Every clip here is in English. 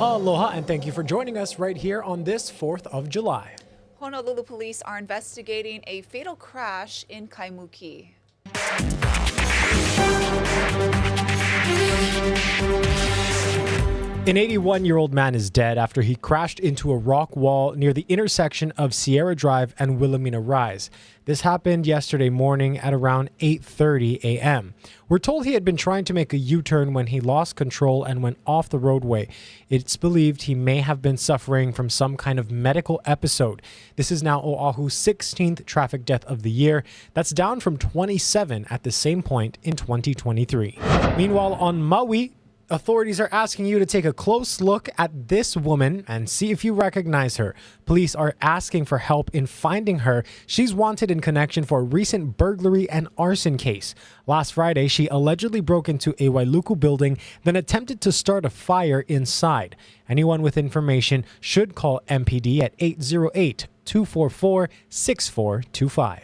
Aloha and thank you for joining us right here on this 4th of July. Honolulu police are investigating a fatal crash in Kaimuki. An 81-year-old man is dead after he crashed into a rock wall near the intersection of Sierra Drive and Wilhelmina Rise. This happened yesterday morning at around 8:30 a.m. We're told he had been trying to make a U-turn when he lost control and went off the roadway. It's believed he may have been suffering from some kind of medical episode. This is now Oahu's 16th traffic death of the year. That's down from 27 at the same point in 2023. Meanwhile, on Maui, authorities are asking you to take a close look at this woman and see if you recognize her. Police are asking for help in finding her. She's wanted in connection for a recent burglary and arson case. Last Friday, she allegedly broke into a Wailuku building, then attempted to start a fire inside. Anyone with information should call MPD at 808-244-6425.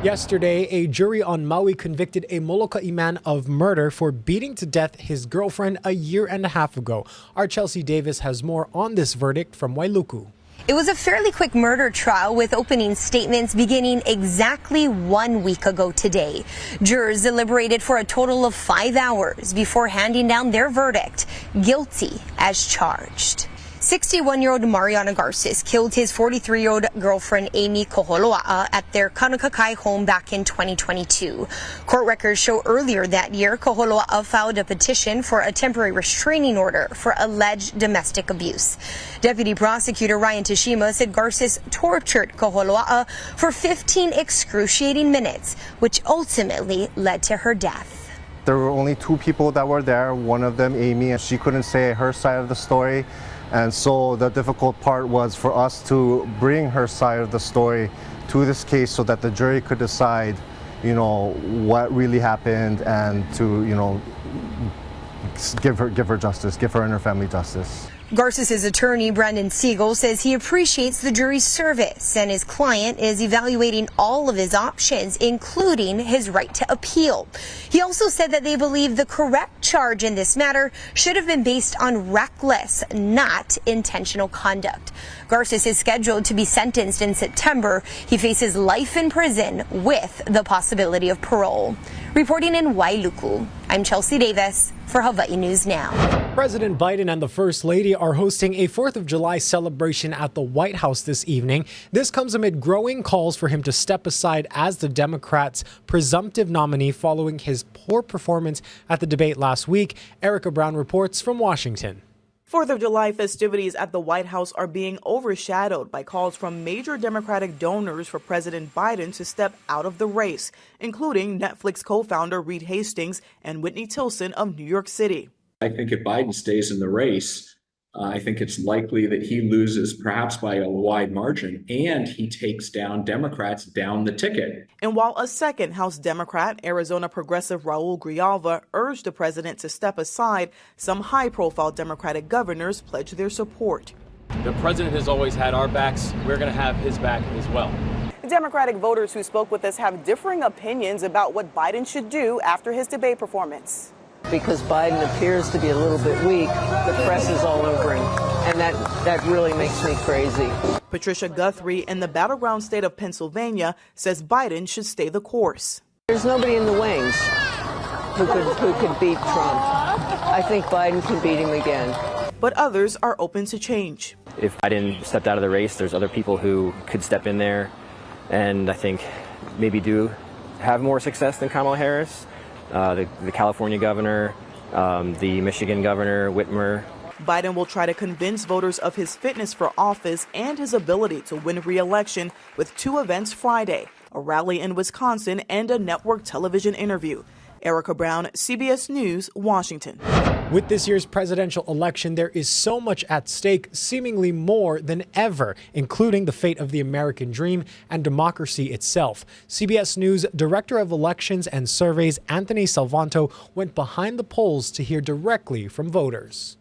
Yesterday, a jury on Maui convicted a Moloka'i man of murder for beating to death his girlfriend a year and a half ago. Our Chelsea Davis has more on this verdict from Wailuku. It was a fairly quick murder trial with opening statements beginning exactly 1 week ago today. Jurors deliberated for a total of 5 hours before handing down their verdict, guilty as charged. 61-year-old Mariana Garces killed his 43-year-old girlfriend Amy Koholoa'a at their Kaunakakai home back in 2022. Court records show earlier that year, Koholoa'a filed a petition for a temporary restraining order for alleged domestic abuse. Deputy Prosecutor Ryan Tashima said Garces tortured Koholoa'a for 15 excruciating minutes, which ultimately led to her death. There were only 2 people that were there, one of them Amy, and she couldn't say her side of the story. And so the difficult part was for us to bring her side of the story to this case so that the jury could decide, what really happened and to, give her justice, give her and her family justice. Garces' attorney, Brandon Siegel, says he appreciates the jury's service and his client is evaluating all of his options, including his right to appeal. He also said that they believe the correct charge in this matter should have been based on reckless, not intentional conduct. Garces is scheduled to be sentenced in September. He faces life in prison with the possibility of parole. Reporting in Wailuku, I'm Chelsea Davis for Hawaii News Now. President Biden and the First Lady are hosting a 4th of July celebration at the White House this evening. This comes amid growing calls for him to step aside as the Democrats' presumptive nominee following his poor performance at the debate last week. Erica Brown reports from Washington. 4th of July festivities at the White House are being overshadowed by calls from major Democratic donors for President Biden to step out of the race, including Netflix co-founder Reed Hastings and Whitney Tilson of New York City. I think if Biden stays in the race, I think it's likely that he loses perhaps by a wide margin and he takes down Democrats down the ticket. And while a second House Democrat, Arizona progressive Raul Grijalva, urged the president to step aside, some high-profile Democratic governors pledged their support. The president has always had our backs. We're going to have his back as well. Democratic voters who spoke with us have differing opinions about what Biden should do after his debate performance. Because Biden appears to be a little bit weak, the press is all over him, and that really makes me crazy. Patricia Guthrie in the battleground state of Pennsylvania says Biden should stay the course. There's nobody in the wings who could beat Trump. I think Biden can beat him again. But others are open to change. If Biden stepped out of the race, there's other people who could step in there and I think maybe do have more success than Kamala Harris. The California governor, the Michigan governor, Whitmer. Biden will try to convince voters of his fitness for office and his ability to win re-election with 2 events Friday, a rally in Wisconsin and a network television interview. Erica Brown, CBS News, Washington. With this year's presidential election, there is so much at stake, seemingly more than ever, including the fate of the American dream and democracy itself. CBS News Director of Elections and Surveys, Anthony Salvanto, went behind the polls to hear directly from voters.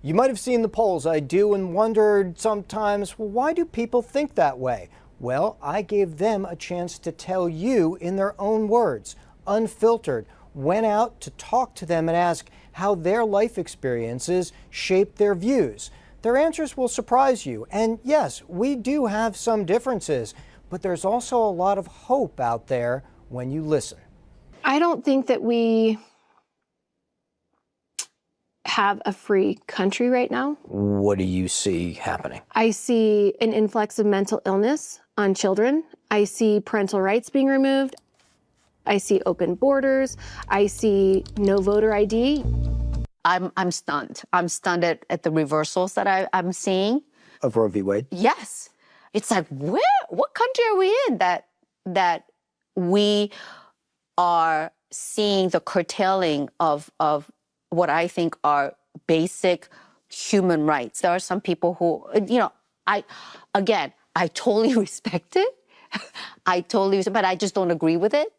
You might have seen the polls, I do, and wondered sometimes, why do people think that way? Well, I gave them a chance to tell you in their own words, unfiltered. Went out to talk to them and ask, how their life experiences shape their views. Their answers will surprise you. And yes, we do have some differences, but there's also a lot of hope out there when you listen. I don't think that we have a free country right now. What do you see happening? I see an influx of mental illness on children. I see parental rights being removed. I see open borders. I see no voter ID. I'm stunned. I'm stunned at the reversals that I'm seeing. Of Roe v. Wade? Yes. It's like, what country are we in that we are seeing the curtailing of what I think are basic human rights? There are some people who, I totally respect it. But I just don't agree with it.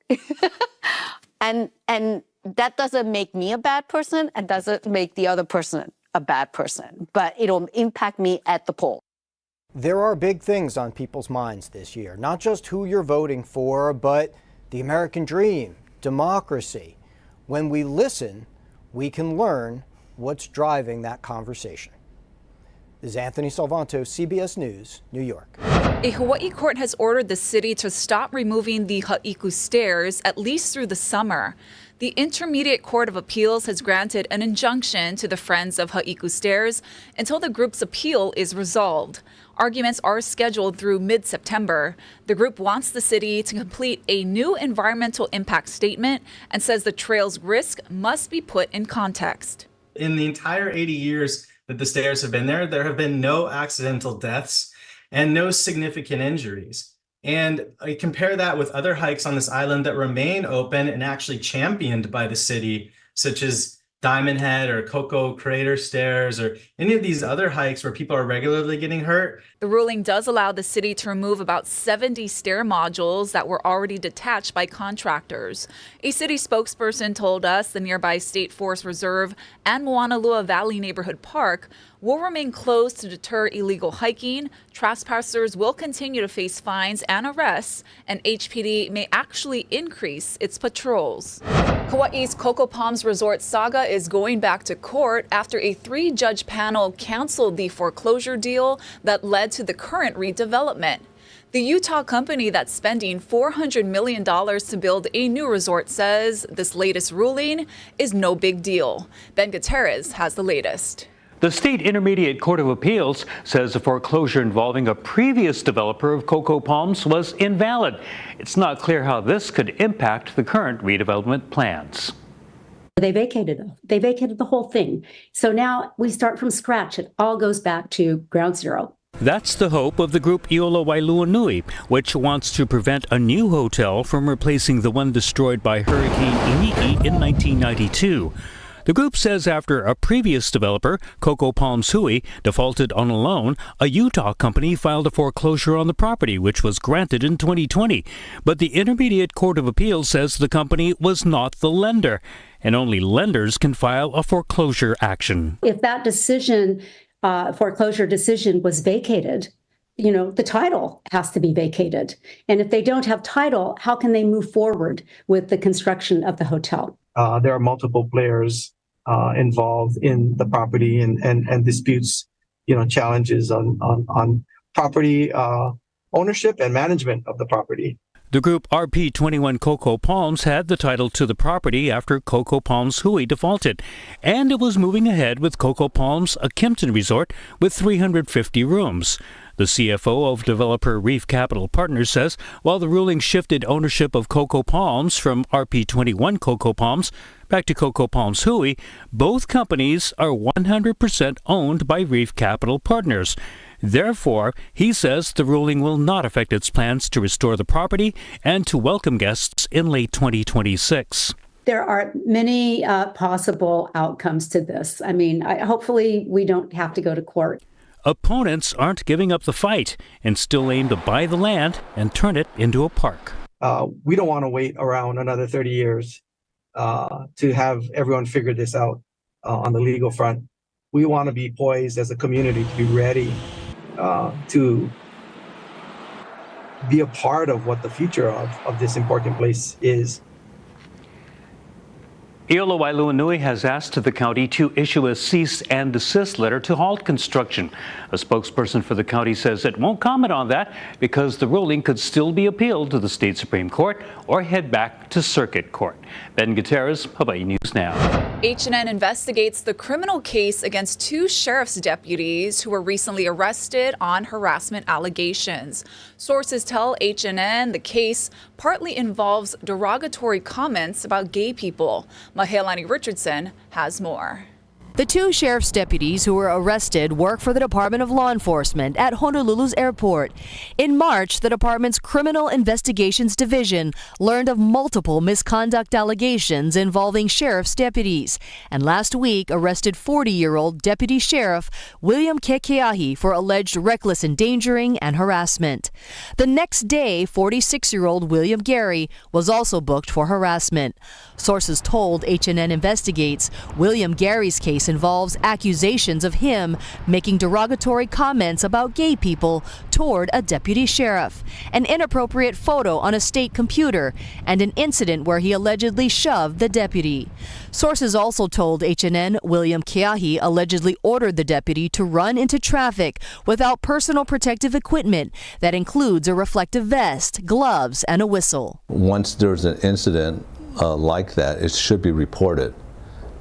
and that doesn't make me a bad person and doesn't make the other person a bad person, but it'll impact me at the poll. There are big things on people's minds this year, not just who you're voting for, but the American dream, democracy. When we listen, we can learn what's driving that conversation. This is Anthony Salvanto, CBS News, New York. A Hawaii court has ordered the city to stop removing the Haiku stairs at least through the summer. The Intermediate Court of Appeals has granted an injunction to the Friends of Haiku Stairs until the group's appeal is resolved. Arguments are scheduled through mid-September. The group wants the city to complete a new environmental impact statement and says the trail's risk must be put in context. In the entire 80 years that the stairs have been there have been no accidental deaths and no significant injuries. And I compare that with other hikes on this island that remain open and actually championed by the city, such as Diamond Head or Coco Crater Stairs or any of these other hikes where people are regularly getting hurt. The ruling does allow the city to remove about 70 stair modules that were already detached by contractors. A city spokesperson told us the nearby State Forest Reserve and Moanalua Valley Neighborhood Park will remain closed to deter illegal hiking. Trespassers will continue to face fines and arrests, and HPD may actually increase its patrols. Hawaii's Coco Palms resort saga is going back to court after a 3-judge panel canceled the foreclosure deal that led to the current redevelopment. The Utah company that's spending $400 million to build a new resort says this latest ruling is no big deal. Ben Gutierrez has the latest. The State Intermediate Court of Appeals says a foreclosure involving a previous developer of Coco Palms was invalid. It's not clear how this could impact the current redevelopment plans. They vacated the whole thing. So now we start from scratch. It all goes back to ground zero. That's the hope of the group Iolo Wailuanui, which wants to prevent a new hotel from replacing the one destroyed by Hurricane Iniki in 1992. The group says after a previous developer, Coco Palms Hui, defaulted on a loan, a Utah company filed a foreclosure on the property, which was granted in 2020. But the Intermediate Court of Appeals says the company was not the lender, and only lenders can file a foreclosure action. If that decision, foreclosure decision, was vacated, the title has to be vacated. And if they don't have title, how can they move forward with the construction of the hotel? There are multiple players involved in the property and disputes, challenges on property ownership and management of the property. The group RP21 Coco Palms had the title to the property after Coco Palms Hui defaulted, and it was moving ahead with Coco Palms, a Kimpton resort with 350 rooms. The CFO of developer Reef Capital Partners says while the ruling shifted ownership of Coco Palms from RP21 Coco Palms back to Coco Palms Hui, both companies are 100% owned by Reef Capital Partners. Therefore, he says the ruling will not affect its plans to restore the property and to welcome guests in late 2026. There are many possible outcomes to this. Hopefully we don't have to go to court. Opponents aren't giving up the fight and still aim to buy the land and turn it into a park. We don't want to wait around another 30 years to have everyone figure this out on the legal front. We want to be poised as a community to be ready to be a part of what the future of this important place is. Iolo Wailuanui has asked the county to issue a cease and desist letter to halt construction. A spokesperson for the county says it won't comment on that because the ruling could still be appealed to the state Supreme Court or head back to circuit court. Ben Gutierrez, Hawaii News Now. H&N investigates the criminal case against 2 sheriff's deputies who were recently arrested on harassment allegations. Sources tell H&N the case partly involves derogatory comments about gay people. Mahelani Richardson has more. The 2 sheriff's deputies who were arrested work for the Department of Law Enforcement at Honolulu's airport. In March, the department's Criminal Investigations Division learned of multiple misconduct allegations involving sheriff's deputies, and last week arrested 40-year-old Deputy Sheriff William Kekeahi for alleged reckless endangering and harassment. The next day, 46-year-old William Gary was also booked for harassment. Sources told H&N Investigates William Gary's case involves accusations of him making derogatory comments about gay people toward a deputy sheriff, an inappropriate photo on a state computer, and an incident where he allegedly shoved the deputy. Sources also told H&N William Keahi allegedly ordered the deputy to run into traffic without personal protective equipment that includes a reflective vest, gloves, and a whistle. Once there's an incident like that, it should be reported.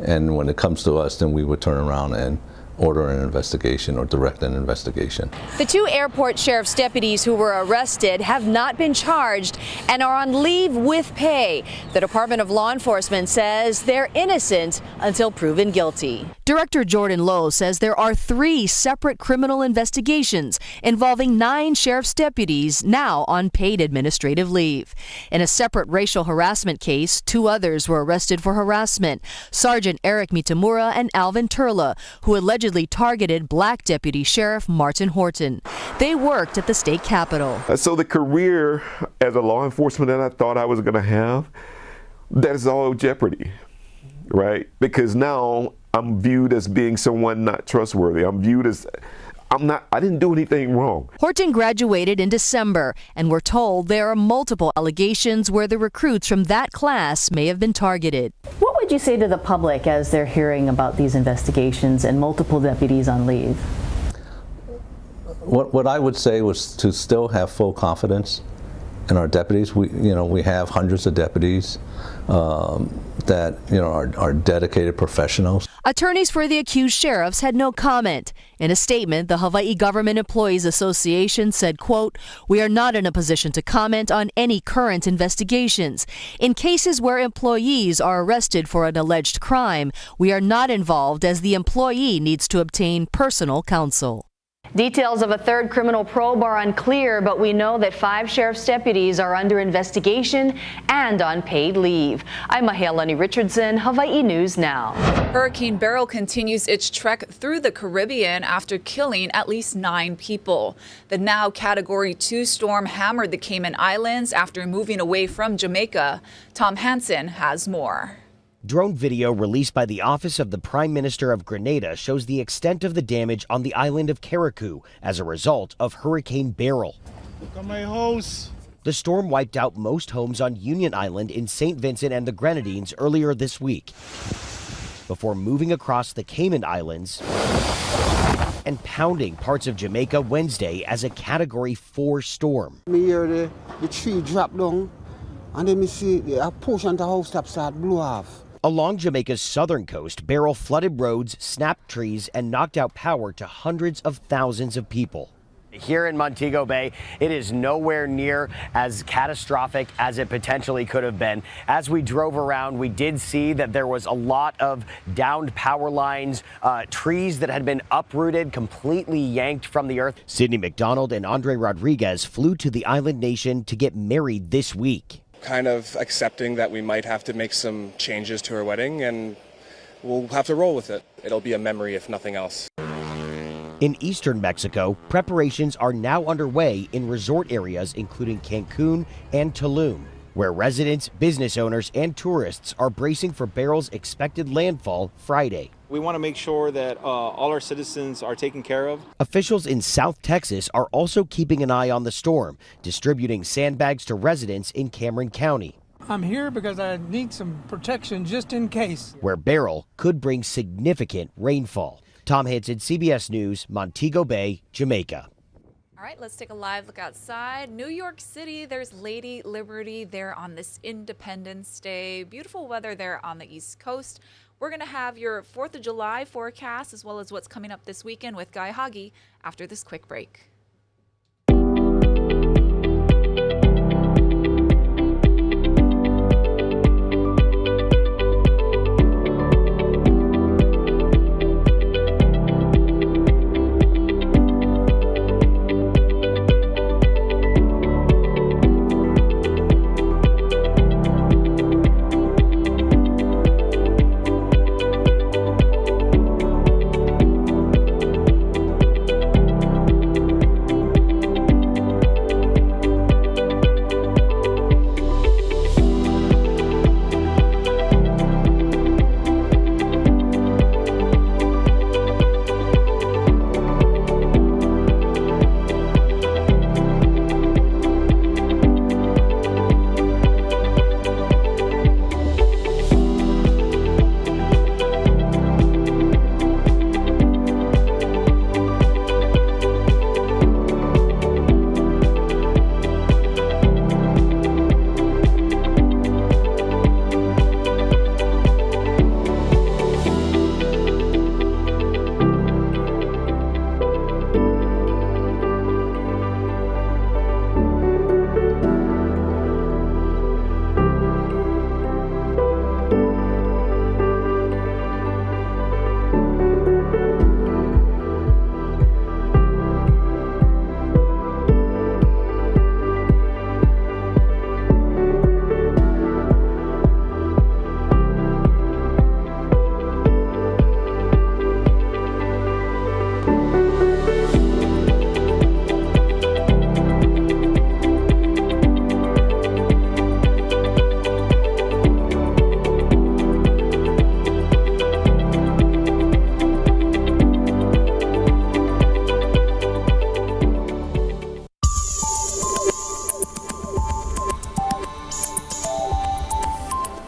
And when it comes to us, then we would turn around and order an investigation or direct an investigation. The 2 airport sheriff's deputies who were arrested have not been charged and are on leave with pay. The Department of Law Enforcement says they're innocent until proven guilty. Director Jordan Lowe says there are 3 separate criminal investigations involving 9 sheriff's deputies now on paid administrative leave. In a separate racial harassment case, 2 others were arrested for harassment: Sergeant Eric Mitamura and Alvin Turla, who allegedly targeted Black Deputy Sheriff Martin Horton. They worked at the state capitol. So the career as a law enforcement that I thought I was going to have, that is all jeopardy, right? Because now I'm viewed as being someone not trustworthy. I'm viewed as I didn't do anything wrong. Horton graduated in December, and we're told there are multiple allegations where the recruits from that class may have been targeted. What would you say to the public as they're hearing about these investigations and multiple deputies on leave? What I would say was to still have full confidence in our deputies. We have hundreds of deputies that are dedicated professionals. Attorneys for the accused sheriffs had no comment. In a statement, the Hawaii Government Employees Association said, quote, "We are not in a position to comment on any current investigations. In cases where employees are arrested for an alleged crime, we are not involved as the employee needs to obtain personal counsel." Details of a 3rd criminal probe are unclear, but we know that 5 sheriff's deputies are under investigation and on paid leave. I'm Mahelani Richardson, Hawaii News Now. Hurricane Beryl continues its trek through the Caribbean after killing at least 9 people. The now Category 2 storm hammered the Cayman Islands after moving away from Jamaica. Tom Hansen has more. Drone video released by the Office of the Prime Minister of Grenada shows the extent of the damage on the island of Carriacou as a result of Hurricane Beryl. Look at my house. The storm wiped out most homes on Union Island in St. Vincent and the Grenadines earlier this week, before moving across the Cayman Islands and pounding parts of Jamaica Wednesday as a Category 4 storm. Me hear the tree drop down, and then me see a portion of the house top start blow off. Along Jamaica's southern coast, Beryl flooded roads, snapped trees, and knocked out power to hundreds of thousands of people. Here in Montego Bay, it is nowhere near as catastrophic as it potentially could have been. As we drove around, we did see that there was a lot of downed power lines, trees that had been uprooted, completely yanked from the earth. Sidney McDonald and Andre Rodriguez flew to the island nation to get married this week. Kind of accepting that we might have to make some changes to our wedding, and we'll have to roll with it. It'll be a memory if nothing else. In eastern Mexico, preparations are now underway in resort areas including Cancun and Tulum, where residents, business owners, and tourists are bracing for Beryl's expected landfall Friday. We want to make sure that all our citizens are taken care of. Officials in South Texas are also keeping an eye on the storm, distributing sandbags to residents in Cameron County. I'm here because I need some protection just in case. Where Beryl could bring significant rainfall. Tom Hansen, CBS News, Montego Bay, Jamaica. All right, let's take a live look outside. New York City, there's Lady Liberty there on this Independence Day. Beautiful weather there on the East Coast. We're going to have your 4th of July forecast as well as what's coming up this weekend with Guy Hoggy after this quick break.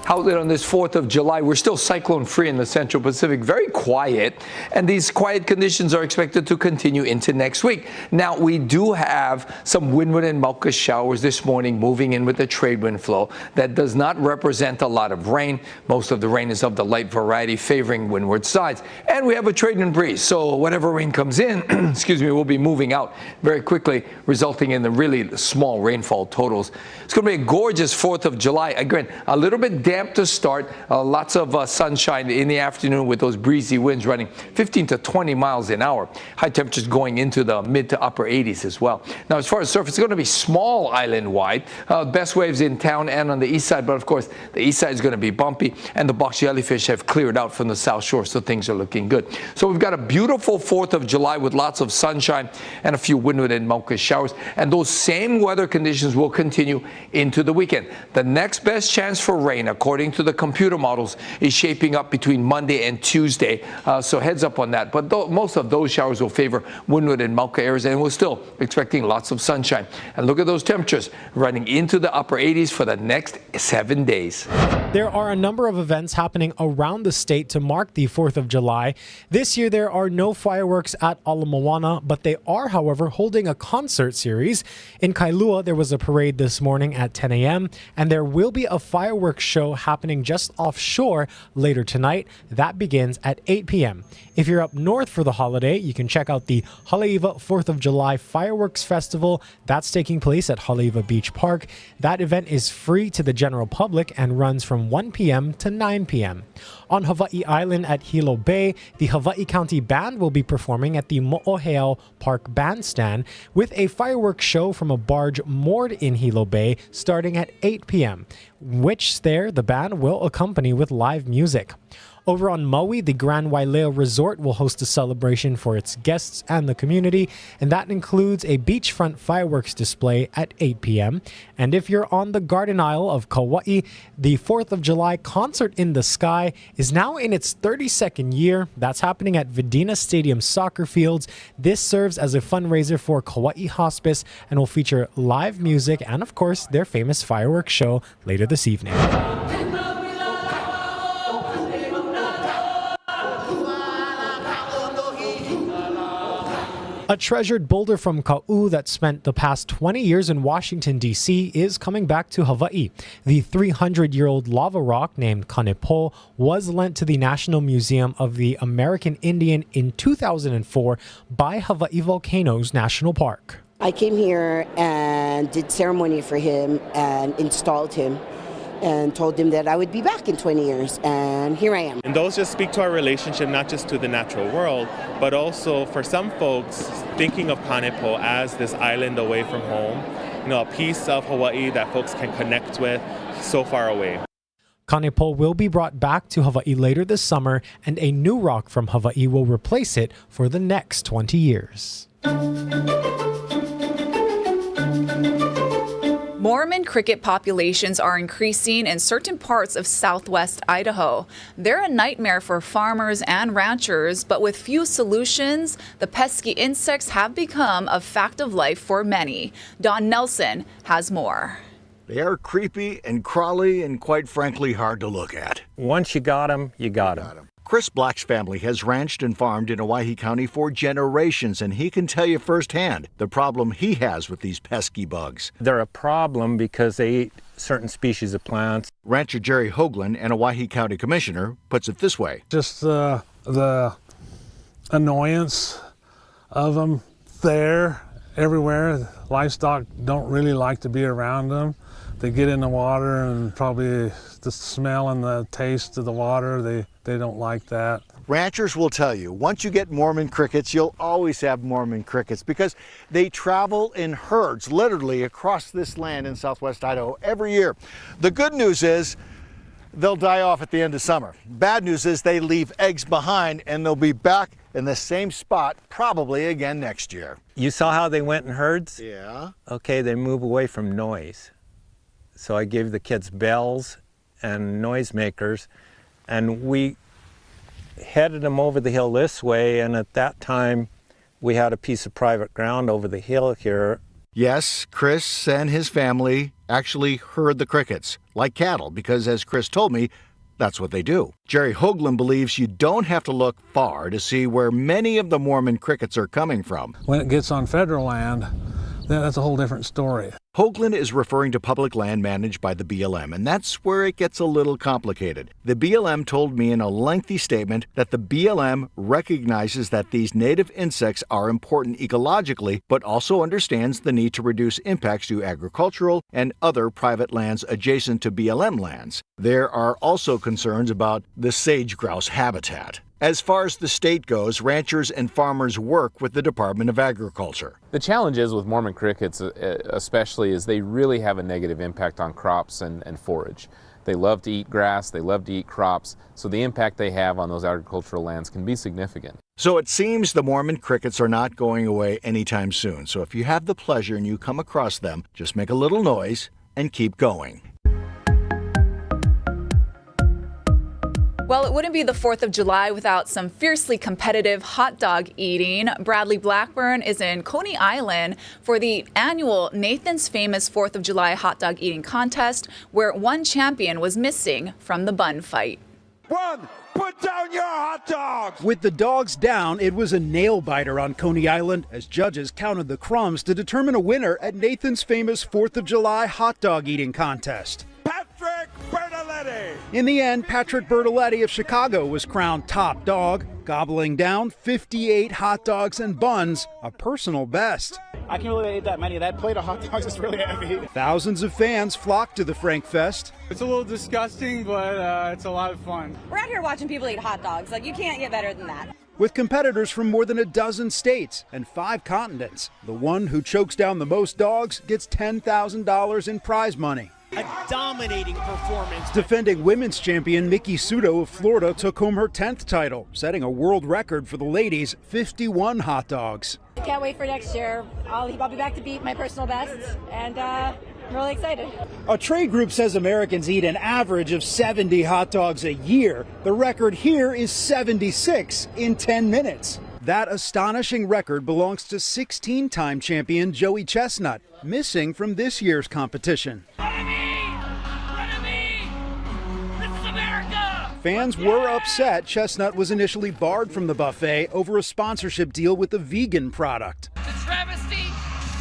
Outlet on this 4th of July. We're still cyclone free in the Central Pacific, very quiet, and these quiet conditions are expected to continue into next week. Now, we do have some windward and Mauka showers this morning moving in with the trade wind flow. That does not represent a lot of rain. Most of the rain is of the light variety favoring windward sides. And we have a trade wind breeze, so whatever rain comes in, excuse me, will be moving out very quickly, resulting in the really small rainfall totals. It's going to be a gorgeous 4th of July. Again, a little bit damp to start. Lots of sunshine in the afternoon with those breezy winds running 15 to 20 miles an hour. High temperatures going into the mid to upper 80s as well. Now, as far as surface, it's going to be small island-wide. Best waves in town and on the east side, but of course, the east side is going to be bumpy, and the box jellyfish have cleared out from the south shore, so things are looking good. So we've got a beautiful 4th of July with lots of sunshine and a few windward and Mauka showers, and those same weather conditions will continue into the weekend. The next best chance for rain, according to the computer models, is shaping up between Monday and Tuesday, so heads up on that. But most of those showers will favor windward and Mauka areas, and we're still expecting lots of sunshine. And look at those temperatures running into the upper 80s for the next 7 days. There are a number of events happening around the state to mark the 4th of July. This year, there are no fireworks at Ala Moana, but they are, however, holding a concert series. In Kailua, there was a parade this morning at 10 a.m., and there will be a fireworks show happening just offshore later tonight. That begins at 8 p.m. If you're up north for the holiday, you can check out the Haleiwa 4th of July Fireworks Festival. That's taking place at Haleiwa Beach Park. That event is free to the general public and runs from 1 p.m. to 9 p.m. On Hawaii Island at Hilo Bay, the Hawaii County Band will be performing at the Mo'oheo Park Bandstand with a fireworks show from a barge moored in Hilo Bay starting at 8 p.m., which there the band will accompany with live music. Over on Maui, the Grand Wailea Resort will host a celebration for its guests and the community, and that includes a beachfront fireworks display at 8 p.m. And if you're on the Garden Isle of Kauai, the 4th of July Concert in the Sky is now in its 32nd year. That's happening at Vidina Stadium soccer fields. This serves as a fundraiser for Kauai Hospice and will feature live music and, of course, their famous fireworks show later this evening. A treasured boulder from Ka'u that spent the past 20 years in Washington, D.C. is coming back to Hawaii. The 300-year-old lava rock named Kanepo was lent to the National Museum of the American Indian in 2004 by Hawaii Volcanoes National Park. I came here and did ceremony for him and installed him and told him that I would be back in 20 years, and here I am. And those just speak to our relationship, not just to the natural world, but also for some folks, thinking of Kanepo as this island away from home, a piece of Hawaii that folks can connect with so far away. Kanepo will be brought back to Hawaii later this summer, and a new rock from Hawaii will replace it for the next 20 years. Mormon cricket populations are increasing in certain parts of southwest Idaho. They're a nightmare for farmers and ranchers, but with few solutions, the pesky insects have become a fact of life for many. Don Nelson has more. They are creepy and crawly and, quite frankly, hard to look at. Once you got them, you got them. Chris Black's family has ranched and farmed in Owyhee County for generations, and he can tell you firsthand the problem he has with these pesky bugs. They're a problem because they eat certain species of plants. Rancher Jerry Hoagland, an Owyhee County commissioner, puts it this way. Just the annoyance of them there, everywhere. Livestock don't really like to be around them. They get in the water and probably the smell and the taste of the water, they don't like that. Ranchers will tell you, once you get Mormon crickets, you'll always have Mormon crickets because they travel in herds, literally across this land in southwest Idaho every year. The good news is they'll die off at the end of summer. Bad news is they leave eggs behind and they'll be back in the same spot probably again next year. You saw how they went in herds? Yeah. Okay, they move away from noise. So I gave the kids bells and noisemakers, and we headed them over the hill this way, and at that time we had a piece of private ground over the hill here. Yes, Chris and his family actually herd the crickets like cattle because, as Chris told me, that's what they do. Jerry Hoagland believes you don't have to look far to see where many of the Mormon crickets are coming from. When it gets on federal land, that's a whole different story. Hoagland is referring to public land managed by the BLM, and that's where it gets a little complicated. The BLM told me in a lengthy statement that the BLM recognizes that these native insects are important ecologically, but also understands the need to reduce impacts to agricultural and other private lands adjacent to BLM lands. There are also concerns about the sage grouse habitat. As far as the state goes, ranchers and farmers work with the Department of Agriculture. The challenge is with Mormon crickets especially is they really have a negative impact on crops and forage. They love to eat grass, they love to eat crops, so the impact they have on those agricultural lands can be significant. So it seems the Mormon crickets are not going away anytime soon. So if you have the pleasure and you come across them, just make a little noise and keep going. Well, it wouldn't be the 4th of July without some fiercely competitive hot dog eating. Bradley Blackburn is in Coney Island for the annual Nathan's Famous 4th of July hot dog eating contest, where one champion was missing from the bun fight. One, put down your hot dogs! With the dogs down, it was a nail-biter on Coney Island as judges counted the crumbs to determine a winner at Nathan's Famous 4th of July hot dog eating contest. Patrick Bertoletti! In the end, Patrick Bertoletti of Chicago was crowned top dog, gobbling down 58 hot dogs and buns, a personal best. I can't believe I ate that many. That plate of hot dogs is really heavy. Thousands of fans flocked to the Frank Fest. It's a little disgusting, but it's a lot of fun. We're out here watching people eat hot dogs. Like, you can't get better than that. With competitors from more than a dozen states and 5 continents, the one who chokes down the most dogs gets $10,000 in prize money. A dominating performance. Defending women's champion Miki Sudo of Florida took home her 10th title, setting a world record for the ladies, 51 hot dogs. I can't wait for next year. I'll be back to beat my personal best, and I'm really excited. A trade group says Americans eat an average of 70 hot dogs a year. The record here is 76 in 10 minutes. That astonishing record belongs to 16-time champion Joey Chestnut, missing from this year's competition. Fans were upset Chestnut was initially barred from the buffet over a sponsorship deal with a vegan product. It's a travesty,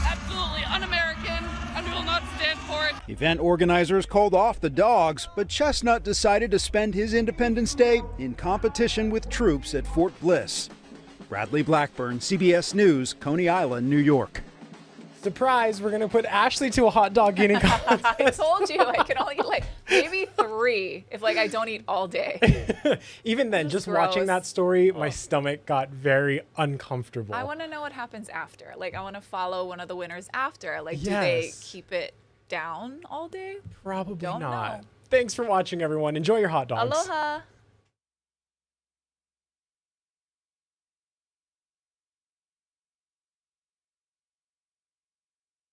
absolutely un-American, and we will not stand for it. Event organizers called off the dogs, but Chestnut decided to spend his Independence Day in competition with troops at Fort Bliss. Bradley Blackburn, CBS News, Coney Island, New York. Surprise, we're going to put Ashley to a hot dog eating contest. I told you I can only eat like maybe 3 if like I don't eat all day. Even then, just watching that story, my stomach got very uncomfortable. I want to know what happens after. Like I want to follow one of the winners after. Like do Yes. they keep it down all day? Probably Don't not. know. Thanks for watching, everyone. Enjoy your hot dogs. Aloha.